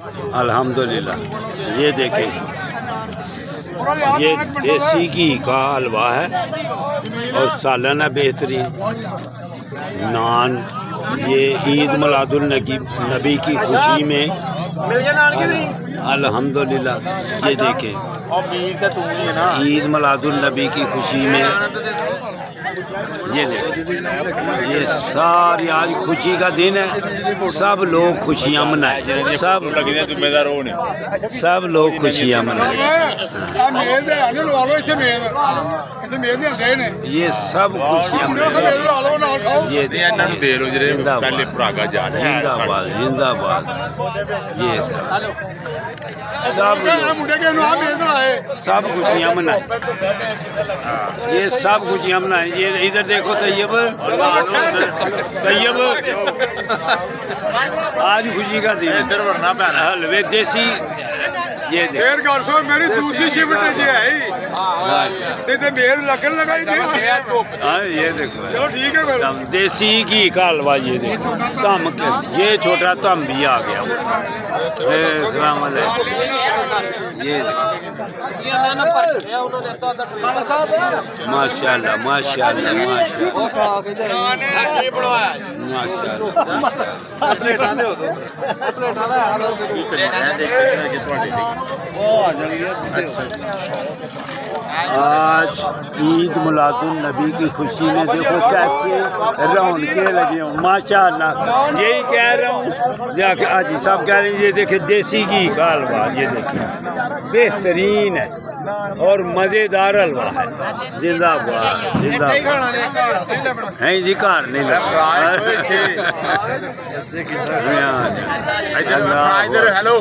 अल्हम्दुलिल्लाह। ये देखें, ये देसी घी का हलवा है और सालाना बेहतरीन नान। ये ईद मिलादुल नबी की खुशी में अल्हम्दुलिल्लाह। ये देखें, ईद मिलादुल नबी की खुशी में ये देखें, ये सारी आज खुशी का दिन है। सब लोग खुशियाँ मनाए, सब लोग खुशियाँ मनाए। ये सब खुशियाँ मनाए। ये जिंदाबाद जिंदाबाद। ये सब खुशियाँ मनाए। ये सब खुशियाँ मनाए। ये इधर देखो तैयब, आज खुशी का दिन है। हलवे देसी। ये मेरी दूसरी शिफ्ट ये देखो, चलो ठीक है। देसी घी का हलवा। ये देखो तम के, ये छोटा तम भी आ गया। सलाम अलैकुम। ये माशाल्लाह माशाल्लाह आज ईद मिलादुल नबी की खुशी में देखो कैसे रौनकें लगे हों। माशाल्लाह, यही कह रहा हूँ। जाके आज सब कह रहे हैं ये देखे देसी घी का हलवा। ये देखे बेहतरीन है और मज़ेदार हलवा है। जिंदाबाद जिंदाबाद। है जी, कार नहीं लगा। हेलो